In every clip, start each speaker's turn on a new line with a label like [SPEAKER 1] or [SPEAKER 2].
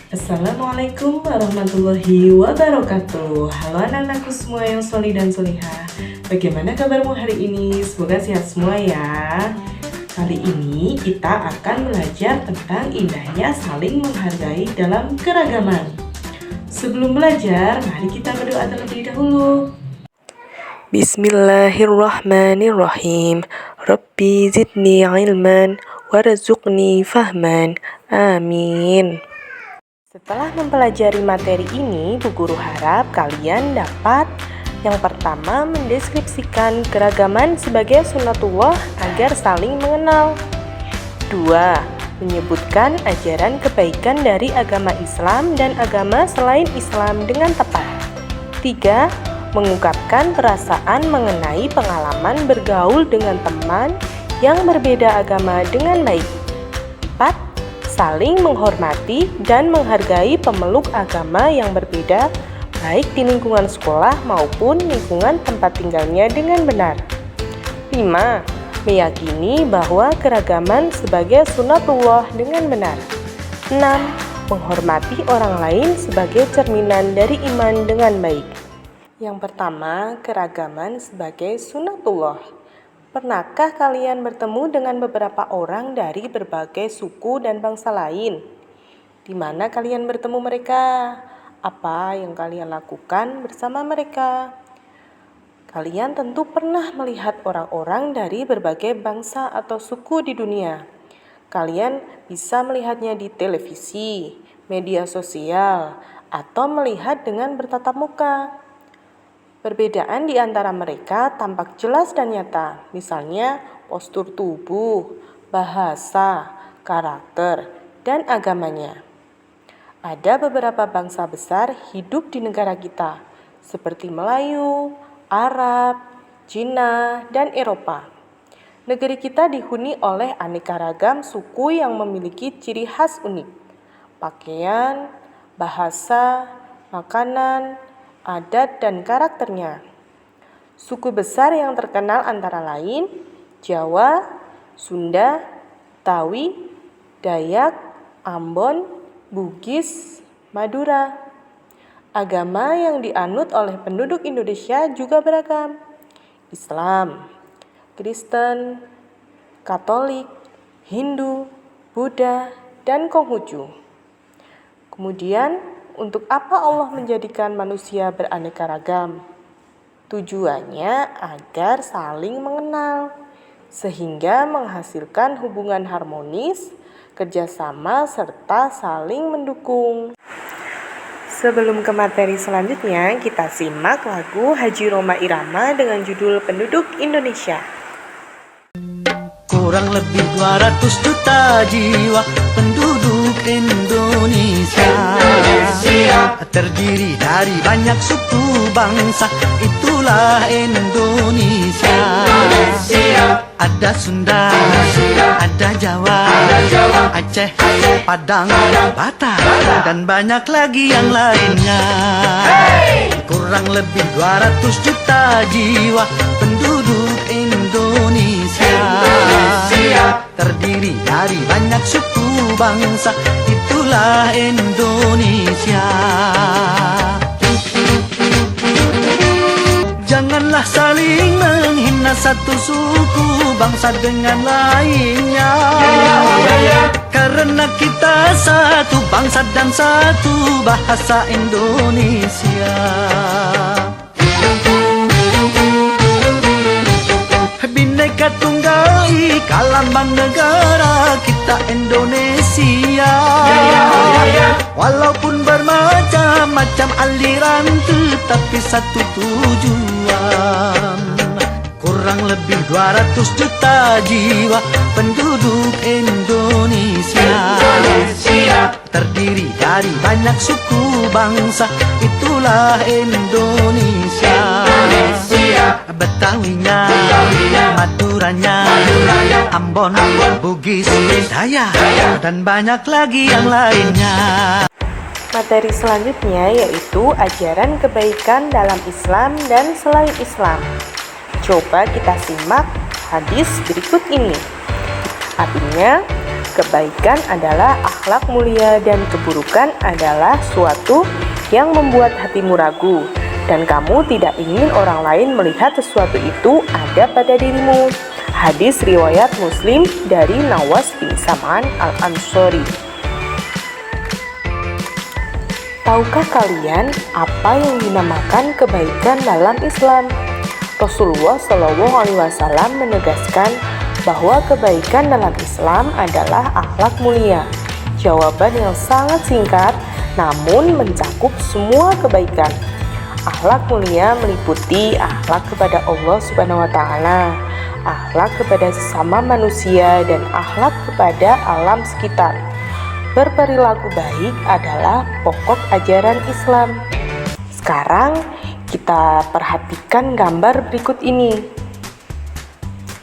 [SPEAKER 1] Assalamualaikum warahmatullahi wabarakatuh. Halo anak-anakku semua yang solih dan solihah. Bagaimana kabarmu hari ini? Semoga sehat semua ya. Kali ini kita akan belajar tentang indahnya saling menghargai dalam keragaman. Sebelum belajar, mari kita berdoa terlebih dahulu. Bismillahirrahmanirrahim. Rabbi zidni ilman warzuqni fahman. Amin. Setelah mempelajari materi ini, Bu Guru harap kalian dapat yang pertama mendeskripsikan keragaman sebagai sunatullah agar saling mengenal. 2. Menyebutkan ajaran kebaikan dari agama Islam dan agama selain Islam dengan tepat. 3. Mengungkapkan perasaan mengenai pengalaman bergaul dengan teman yang berbeda agama dengan baik. 4. Saling menghormati dan menghargai pemeluk agama yang berbeda, baik di lingkungan sekolah maupun lingkungan tempat tinggalnya dengan benar. 5. Meyakini bahwa keragaman sebagai sunatullah dengan benar. 6. Menghormati orang lain sebagai cerminan dari iman dengan baik. Yang pertama, keragaman sebagai sunatullah. Pernahkah kalian bertemu dengan beberapa orang dari berbagai suku dan bangsa lain? Di mana kalian bertemu mereka? Apa yang kalian lakukan bersama mereka? Kalian tentu pernah melihat orang-orang dari berbagai bangsa atau suku di dunia. Kalian bisa melihatnya di televisi, media sosial, atau melihat dengan bertatap muka. Perbedaan di antara mereka tampak jelas dan nyata, misalnya postur tubuh, bahasa, karakter, dan agamanya. Ada beberapa bangsa besar hidup di negara kita, seperti Melayu, Arab, Cina, dan Eropa. Negeri kita dihuni oleh aneka ragam suku yang memiliki ciri khas unik, pakaian, bahasa, makanan, adat dan karakternya. Suku besar yang terkenal antara lain Jawa, Sunda, Betawi, Dayak, Ambon, Bugis, Madura. Agama yang dianut oleh penduduk Indonesia juga beragam. Islam, Kristen, Katolik, Hindu, Buddha, dan Konghucu. Kemudian, untuk apa Allah menjadikan manusia beraneka ragam? Tujuannya agar saling mengenal, sehingga menghasilkan hubungan harmonis, kerjasama, serta saling mendukung. Sebelum ke materi selanjutnya, kita simak lagu Haji Rhoma Irama dengan judul Penduduk Indonesia.
[SPEAKER 2] Kurang lebih 200 juta jiwa penduduk Indonesia, terdiri dari banyak suku bangsa, itulah Indonesia. Ada Sunda, ada Jawa, Aceh, Padang, Batak, dan banyak lagi yang lainnya. Kurang lebih 200 juta jiwa penduduk Indonesia, terdiri dari banyak suku bangsa, itulah Indonesia. Janganlah saling menghina satu suku bangsa dengan lainnya, karena kita satu bangsa dan satu bahasa Indonesia. Bhinneka Tunggal Ika lambang negara kita Indonesia. Walaupun bermacam-macam aliran, tetapi satu tujuan. Kurang lebih 200 juta jiwa penduduk Indonesia, terdiri dari banyak suku bangsa, itulah Indonesia. Betawinya, Maduranya, Ambon, Bugis, Dayak, dan banyak lagi yang lainnya.
[SPEAKER 1] Materi selanjutnya yaitu ajaran kebaikan dalam Islam dan selain Islam. Coba kita simak hadis berikut ini. Artinya, Kebaikan adalah akhlak mulia dan keburukan adalah suatu yang membuat hatimu ragu dan kamu tidak ingin orang lain melihat sesuatu itu ada pada dirimu. Hadis riwayat Muslim dari Nawas bin Sam'an al-Ansori. Tahukah kalian apa yang dinamakan kebaikan dalam Islam? Rasulullah SAW menegaskan bahwa kebaikan dalam Islam adalah akhlak mulia. Jawaban yang sangat singkat namun mencakup semua kebaikan. Akhlak mulia meliputi akhlak kepada Allah Subhanahu wa taala, akhlak kepada sesama manusia dan akhlak kepada alam sekitar. Berperilaku baik adalah pokok ajaran Islam. Sekarang kita perhatikan gambar berikut ini.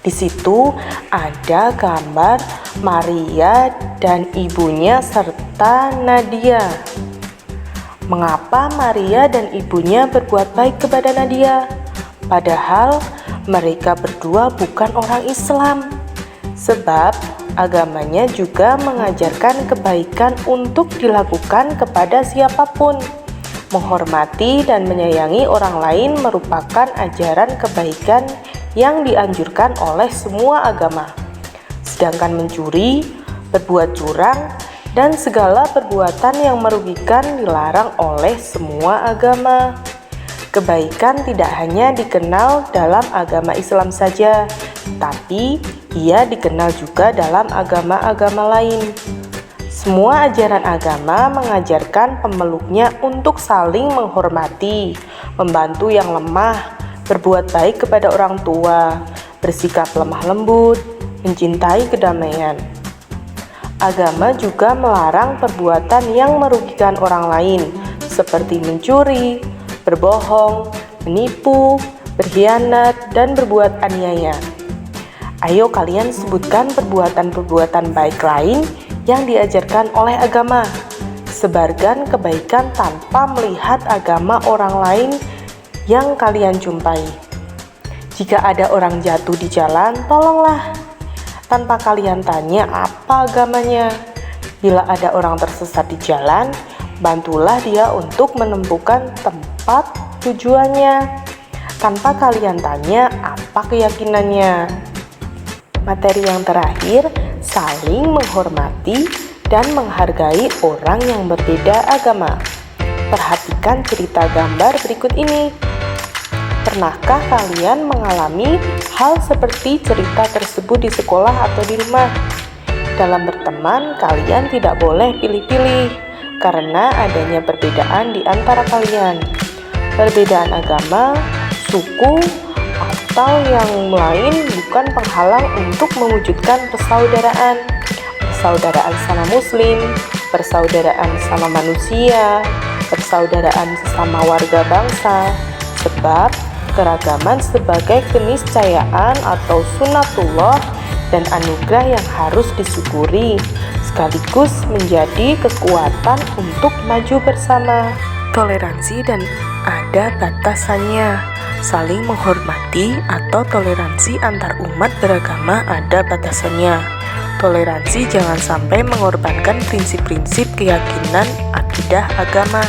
[SPEAKER 1] Di situ ada gambar Maria dan ibunya serta Nadia. Mengapa Maria dan ibunya berbuat baik kepada Nadia? Padahal mereka berdua bukan orang Islam. Sebab agamanya juga mengajarkan kebaikan untuk dilakukan kepada siapapun. Menghormati dan menyayangi orang lain merupakan ajaran kebaikan yang dianjurkan oleh semua agama. Sedangkan mencuri, berbuat curang, dan segala perbuatan yang merugikan dilarang oleh semua agama. Kebaikan tidak hanya dikenal dalam agama Islam saja, tapi ia dikenal juga dalam agama-agama lain. Semua ajaran agama mengajarkan pemeluknya untuk saling menghormati, membantu yang lemah, berbuat baik kepada orang tua, bersikap lemah lembut, mencintai kedamaian. Agama juga melarang perbuatan yang merugikan orang lain, seperti mencuri, berbohong, menipu, berkhianat, dan berbuat aniaya. Ayo kalian sebutkan perbuatan-perbuatan baik lain yang diajarkan oleh agama. Sebarkan kebaikan tanpa melihat agama orang lain yang kalian jumpai. Jika ada orang jatuh di jalan, tolonglah tanpa kalian tanya apa agamanya. Bila ada orang tersesat di jalan, bantulah dia untuk menemukan tempat tujuannya tanpa kalian tanya apa keyakinannya. Materi yang terakhir, saling menghormati dan menghargai orang yang berbeda agama. Perhatikan cerita gambar berikut ini. Pernahkah kalian mengalami hal seperti cerita tersebut di sekolah atau di rumah? Dalam berteman, kalian tidak boleh pilih-pilih karena adanya perbedaan di antara kalian. Perbedaan agama, suku, atau yang lain bukan penghalang untuk mewujudkan persaudaraan. Persaudaraan sama muslim, persaudaraan sama manusia, persaudaraan sesama warga bangsa. Sebab keragaman sebagai keniscayaan atau sunatullah dan anugerah yang harus disyukuri, sekaligus menjadi kekuatan untuk maju bersama. Toleransi dan ada batasannya. Saling menghormati atau toleransi antar umat beragama ada batasannya. Toleransi jangan sampai mengorbankan prinsip-prinsip keyakinan akidah agama.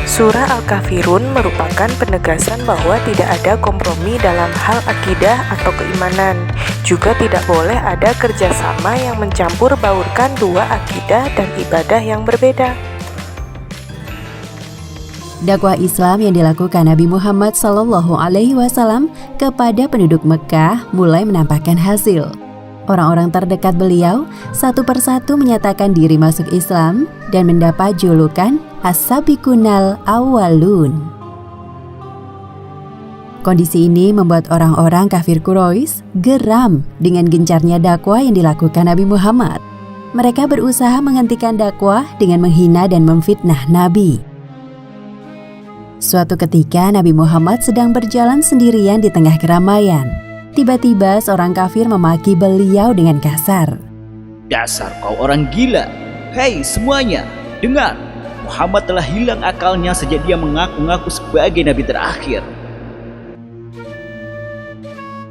[SPEAKER 1] Surah Al-Kafirun merupakan penegasan bahwa tidak ada kompromi dalam hal akidah atau keimanan. Juga tidak boleh ada kerjasama yang mencampur baurkan dua akidah dan ibadah yang berbeda.
[SPEAKER 3] Dakwah Islam yang dilakukan Nabi Muhammad SAW kepada penduduk Mekah mulai menampakkan hasil. Orang-orang terdekat beliau satu persatu menyatakan diri masuk Islam dan mendapat julukan As-Sabiqunal Awwalun. Kondisi ini membuat orang-orang kafir Quraisy geram dengan gencarnya dakwah yang dilakukan Nabi Muhammad. Mereka berusaha menghentikan dakwah dengan menghina dan memfitnah Nabi. Suatu ketika Nabi Muhammad sedang berjalan sendirian di tengah keramaian. Tiba-tiba seorang kafir memaki beliau dengan kasar.
[SPEAKER 2] Dasar kau orang gila. Hei semuanya, dengar. Muhammad telah hilang akalnya sejak dia mengaku-ngaku sebagai nabi terakhir.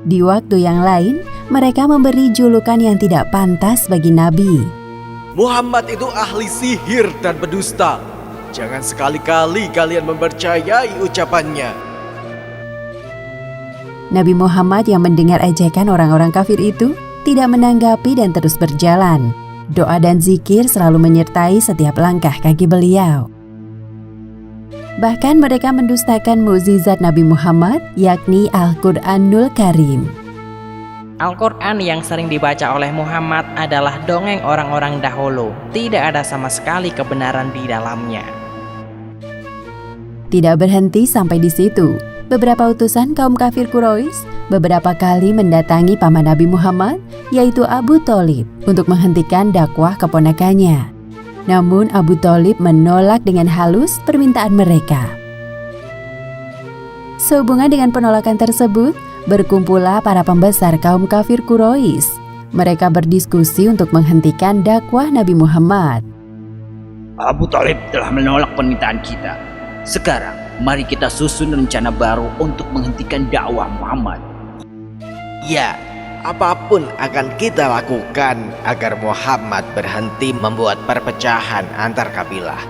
[SPEAKER 3] Di waktu yang lain, mereka memberi julukan yang tidak pantas bagi Nabi.
[SPEAKER 4] Muhammad itu ahli sihir dan pendusta. Jangan sekali-kali kalian mempercayai ucapannya.
[SPEAKER 3] Nabi Muhammad yang mendengar ejekan orang-orang kafir itu tidak menanggapi dan terus berjalan. Doa dan zikir selalu menyertai setiap langkah kaki beliau. Bahkan mereka mendustakan mukjizat Nabi Muhammad, yakni Al-Qur'anul Karim.
[SPEAKER 5] Al-Quran yang sering dibaca oleh Muhammad adalah dongeng orang-orang dahulu. Tidak ada sama sekali kebenaran di dalamnya.
[SPEAKER 3] Tidak berhenti sampai di situ. Beberapa utusan kaum kafir Quraisy beberapa kali mendatangi paman Nabi Muhammad, yaitu Abu Thalib, untuk menghentikan dakwah keponakannya. Namun Abu Thalib menolak dengan halus permintaan mereka. Sehubungan dengan penolakan tersebut, berkumpullah para pembesar kaum kafir Quraisy. Mereka berdiskusi untuk menghentikan dakwah Nabi Muhammad.
[SPEAKER 2] Abu Thalib telah menolak permintaan kita. Sekarang, mari kita susun rencana baru untuk menghentikan dakwah Muhammad.
[SPEAKER 4] Ya, apapun akan kita lakukan agar Muhammad berhenti membuat perpecahan antar kabilah.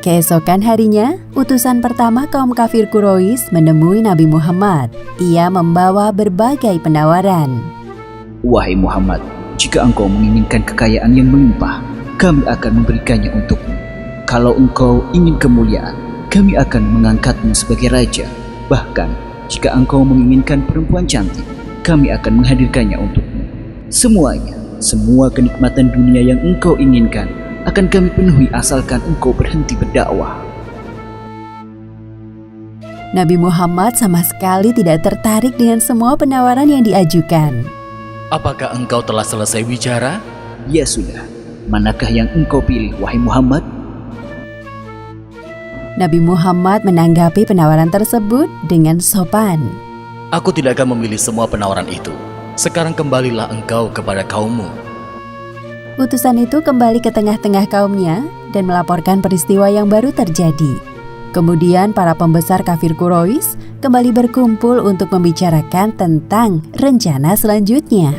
[SPEAKER 3] Keesokan harinya, utusan pertama kaum kafir Quraisy menemui Nabi Muhammad. Ia membawa berbagai penawaran.
[SPEAKER 2] Wahai Muhammad, jika engkau menginginkan kekayaan yang melimpah, kami akan memberikannya untukmu. Kalau engkau ingin kemuliaan, kami akan mengangkatmu sebagai raja. Bahkan, jika engkau menginginkan perempuan cantik, kami akan menghadirkannya untukmu. Semuanya, semua kenikmatan dunia yang engkau inginkan akan kami penuhi asalkan engkau berhenti berdakwah.
[SPEAKER 3] Nabi Muhammad sama sekali tidak tertarik dengan semua penawaran yang diajukan.
[SPEAKER 6] Apakah engkau telah selesai bicara?
[SPEAKER 2] Ya sudah, manakah yang engkau pilih, wahai Muhammad?
[SPEAKER 3] Nabi Muhammad menanggapi penawaran tersebut dengan sopan.
[SPEAKER 6] Aku tidak akan memilih semua penawaran itu. Sekarang kembalilah engkau kepada kaummu.
[SPEAKER 3] Utusan itu kembali ke tengah-tengah kaumnya dan melaporkan peristiwa yang baru terjadi. Kemudian para pembesar kafir Quraisy kembali berkumpul untuk membicarakan tentang rencana selanjutnya.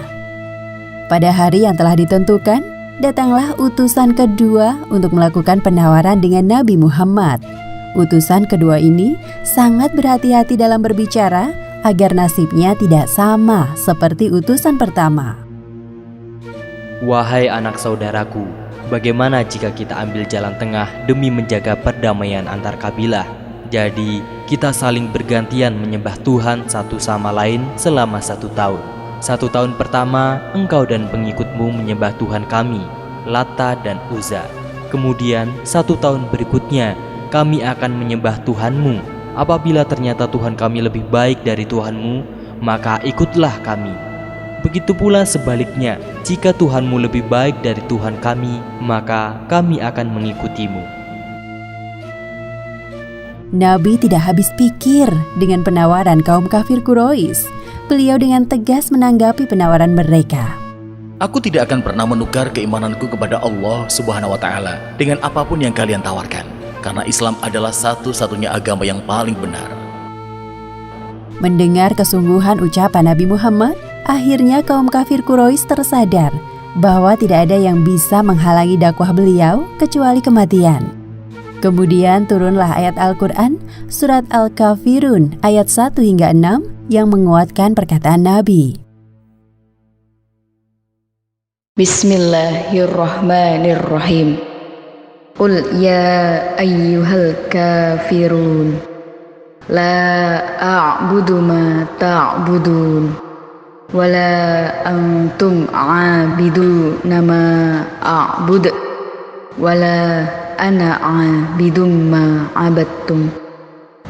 [SPEAKER 3] Pada hari yang telah ditentukan, datanglah utusan kedua untuk melakukan penawaran dengan Nabi Muhammad. Utusan kedua ini sangat berhati-hati dalam berbicara agar nasibnya tidak sama seperti utusan pertama.
[SPEAKER 7] Wahai anak saudaraku, bagaimana jika kita ambil jalan tengah demi menjaga perdamaian antar kabilah? Jadi, kita saling bergantian menyembah Tuhan satu sama lain selama 1 tahun. 1 tahun pertama, engkau dan pengikutmu menyembah Tuhan kami, Lata dan Uzza. Kemudian, 1 tahun berikutnya, kami akan menyembah Tuhanmu. Apabila ternyata Tuhan kami lebih baik dari Tuhanmu, maka ikutlah kami. Begitu pula sebaliknya, jika Tuhanmu lebih baik dari Tuhan kami, maka kami akan mengikutimu.
[SPEAKER 3] Nabi tidak habis pikir dengan penawaran kaum kafir Quraisy. Beliau dengan tegas menanggapi penawaran mereka.
[SPEAKER 6] Aku tidak akan pernah menukar keimananku kepada Allah Subhanahu wa Ta'ala dengan apapun yang kalian tawarkan, karena Islam adalah satu-satunya agama yang paling benar.
[SPEAKER 3] Mendengar kesungguhan ucapan Nabi Muhammad, akhirnya kaum kafir Quraisy tersadar bahwa tidak ada yang bisa menghalangi dakwah beliau kecuali kematian. Kemudian turunlah ayat Al-Quran, surat Al-Kafirun ayat 1 hingga 6 yang menguatkan perkataan Nabi.
[SPEAKER 8] Bismillahirrahmanirrahim. Qul ya ayyuhal kafirun la a'budu ma ta'budun wala antum 'abiduna ma a'bud wala ana 'abidum ma 'abadtum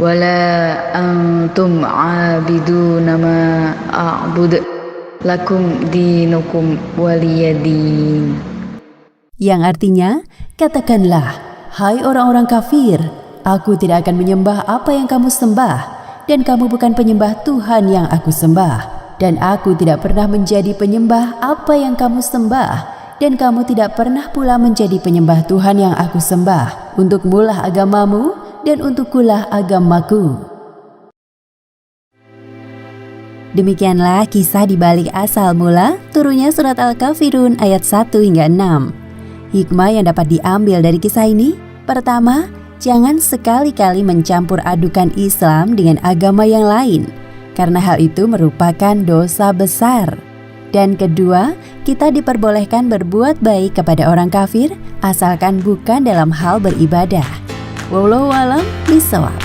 [SPEAKER 8] wala antum 'abiduna ma a'bud lakum dinukum waliyadin.
[SPEAKER 3] Yang artinya, katakanlah, hai orang-orang kafir, aku tidak akan menyembah apa yang kamu sembah, dan kamu bukan penyembah Tuhan yang aku sembah, dan aku tidak pernah menjadi penyembah apa yang kamu sembah, dan kamu tidak pernah pula menjadi penyembah Tuhan yang aku sembah. Untukmulah agamamu, dan untukkulah agamaku. Demikianlah kisah di balik asal mula turunnya surat Al-Kafirun ayat 1 hingga 6. Hikmah yang dapat diambil dari kisah ini, pertama, jangan sekali-kali mencampur adukan Islam dengan agama yang lain, karena hal itu merupakan dosa besar. Dan kedua, kita diperbolehkan berbuat baik kepada orang kafir, asalkan bukan dalam hal beribadah. Wallahu a'lam bishawab.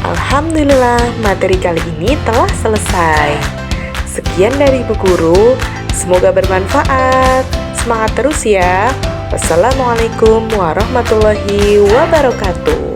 [SPEAKER 1] Alhamdulillah, materi kali ini telah selesai. Sekian dari Bu Guru, semoga bermanfaat. Semangat terus ya. Wassalamualaikum warahmatullahi wabarakatuh.